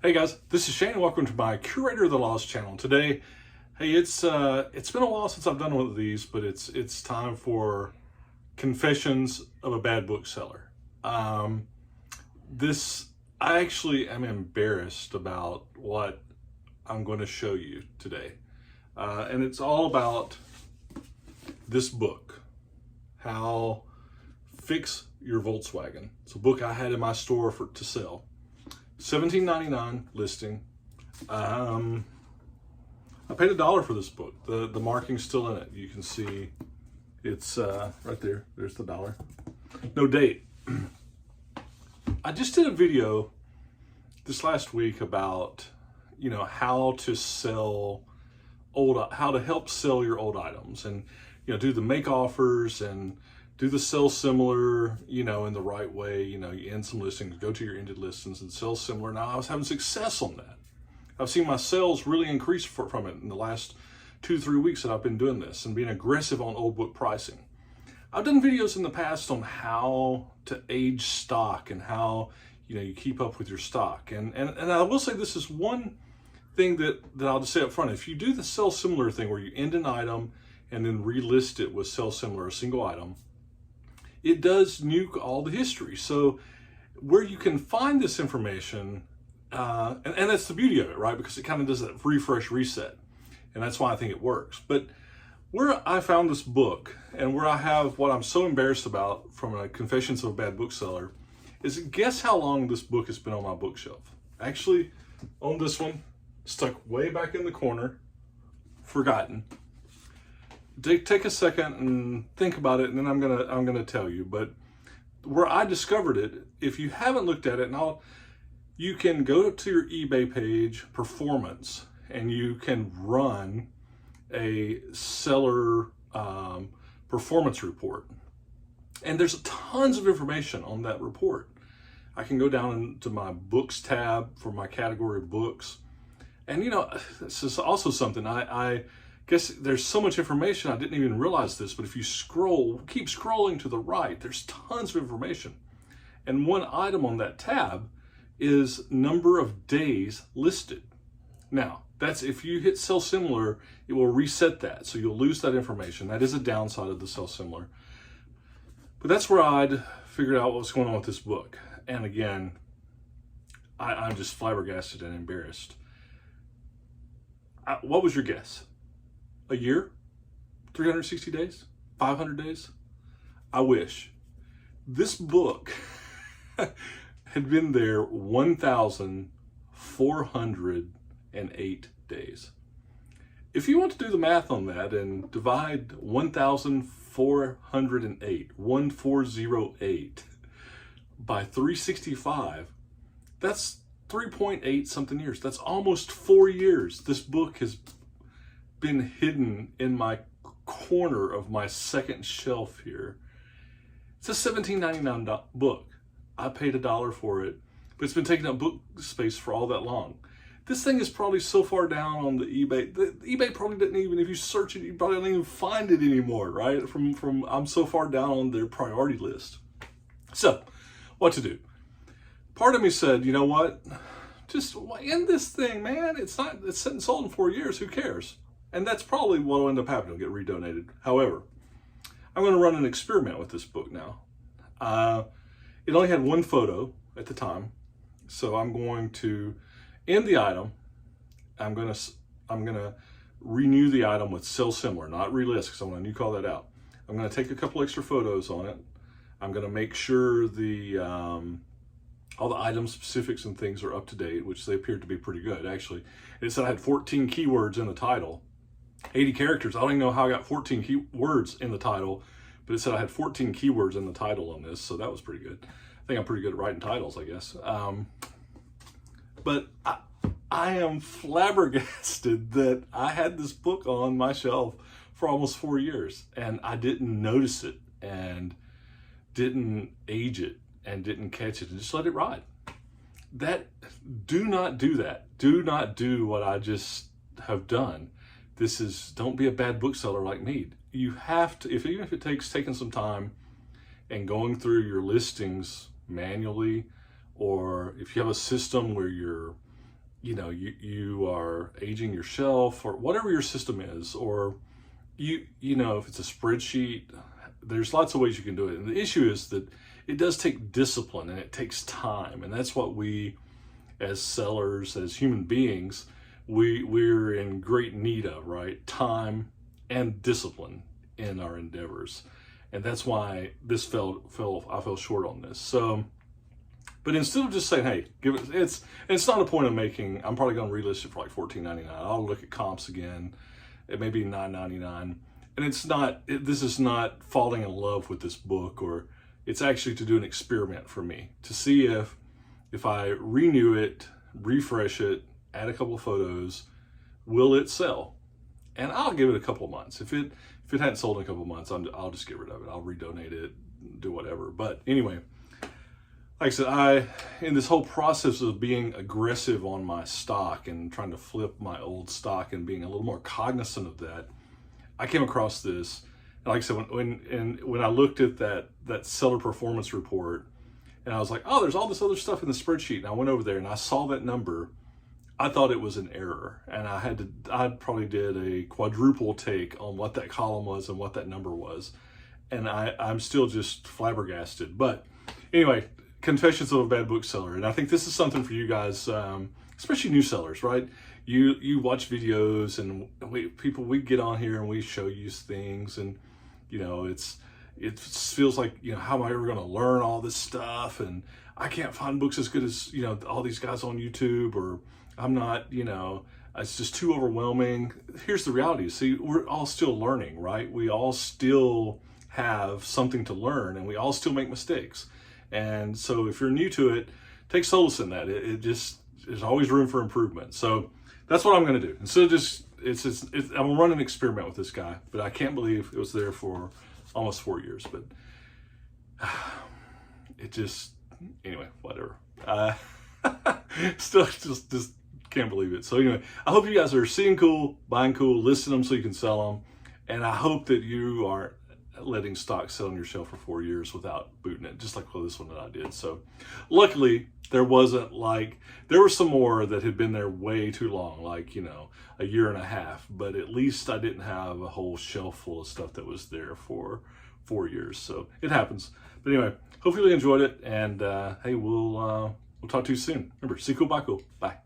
Hey guys, this is Shane and welcome to my Curator of the Lost channel. Today, hey, it's been a while since I've done one of these, but it's time for Confessions of a Bad Bookseller. I actually am embarrassed about what I'm going to show you today. And it's all about this book, How Fix Your Volkswagen. It's a book I had in my store to sell. $17.99 listing. I paid $1 for this book. The marking's still in it. You can see it's right there. There's the $1. No date. I just did a video this last week about, how to help sell your old items, and do the make offers and do the sell similar, in the right way. You end some listings, go to your ended listings and sell similar. Now I was having success on that. I've seen my sales really increase from it in the last 2-3 weeks that I've been doing this and being aggressive on old book pricing. I've done videos in the past on how to age stock and how, you keep up with your stock. And I will say this is one thing that I'll just say up front. If you do the sell similar thing where you end an item and then relist it with sell similar, a single item, it does nuke all the history. So where you can find this information, and that's the beauty of it, right? Because it kind of does that refresh reset. And that's why I think it works. But where I found this book and where I have what I'm so embarrassed about from a Confessions of a Bad Bookseller is, guess how long this book has been on my bookshelf? Actually, on this one, stuck way back in the corner, forgotten. Take a second and think about it, and then I'm gonna tell you. But where I discovered it, if you haven't looked at it, you can go to your eBay page, Performance, and you can run a seller performance report. And there's tons of information on that report. I can go down into my books tab for my category of books. And this is also something I guess there's so much information I didn't even realize this, but if you keep scrolling to the right, there's tons of information. And one item on that tab is number of days listed. Now, that's if you hit sell similar, it will reset that. So you'll lose that information. That is a downside of the sell similar. But that's where I'd figured out what's going on with this book. And again, I'm just flabbergasted and embarrassed. What was your guess? A year? 360 days? 500 days? I wish. This book had been there 1,408 days. If you want to do the math on that and divide 1,408 by 365, that's 3.8 something years. That's almost 4 years. This book has been hidden in my corner of my second shelf here. It's a $17.99 book. I paid $1 for it, but it's been taking up book space for all that long. This thing is probably so far down on the eBay. The eBay probably didn't even, if you search it, you probably don't even find it anymore, right? From I'm so far down on their priority list. So, what to do? Part of me said, you know what? Just end this thing, man. It's sitting sold in 4 years. Who cares? And that's probably what will end up happening. It'll get redonated. However, I'm going to run an experiment with this book now. It only had one photo at the time, so I'm going to end the item. I'm going to renew the item with sell similar, not relist, because I'm going to call that out. I'm going to take a couple extra photos on it. I'm going to make sure all the item specifics and things are up to date, which they appeared to be pretty good, actually. It said I had 14 keywords in the title, 80 characters. I don't even know how I got 14 keywords in the title, but it said I had 14 keywords in the title on this, so that was pretty good. I think I'm pretty good at writing titles, I guess. But I am flabbergasted that I had this book on my shelf for almost 4 years, and I didn't notice it, and didn't age it, and didn't catch it, and just let it ride. Do not do that. Do not do what I just have done. Don't be a bad bookseller like me. You have to, even if it takes taking some time and going through your listings manually, or if you have a system where you're you are aging your shelf or whatever your system is, or if it's a spreadsheet, there's lots of ways you can do it. And the issue is that it does take discipline and it takes time. And that's what we, as sellers, as human beings, we're in great need of, right? Time and discipline in our endeavors. And that's why I fell short on this. So, but instead of just saying, hey, it's not a point of making, I'm probably going to relist it for like $14.99. I'll look at comps again. It may be $9.99. And this is not falling in love with this book, or it's actually to do an experiment for me to see if I renew it, refresh it, add a couple of photos, will it sell? And I'll give it a couple of months. If it hadn't sold in a couple of months, I'll just get rid of it. I'll redonate it, do whatever. But anyway, like I said, in this whole process of being aggressive on my stock and trying to flip my old stock and being a little more cognizant of that, I came across this. And like I said, when I looked at that seller performance report, and I was like, oh, there's all this other stuff in the spreadsheet. And I went over there and I saw that number. I thought it was an error, and I probably did a quadruple take on what that column was and what that number was, and I'm still just flabbergasted. But anyway, Confessions of a Bad Bookseller, and I think this is something for you guys, especially new sellers, right? You watch videos, and we get on here and we show you things, and it feels like, how am I ever going to learn all this stuff? And I can't find books as good as all these guys on YouTube, or I'm not, it's just too overwhelming. Here's the reality. See, we're all still learning, right? We all still have something to learn, and we all still make mistakes. And so if you're new to it, take solace in that. There's always room for improvement. So that's what I'm going to do. Instead of just, I'm going to run an experiment with this guy, but I can't believe it was there for almost 4 years. But anyway, whatever. Still just can't believe it. So anyway, I hope you guys are seeing cool, buying cool, listing them so you can sell them. And I hope that you aren't letting stock sit on your shelf for 4 years without booting it, just like this one that I did. So luckily there were some more that had been there way too long, like, a year and a half, but at least I didn't have a whole shelf full of stuff that was there for 4 years. So it happens. But anyway, hopefully you enjoyed it, and hey, we'll talk to you soon. Remember, see cool, buy cool. Bye.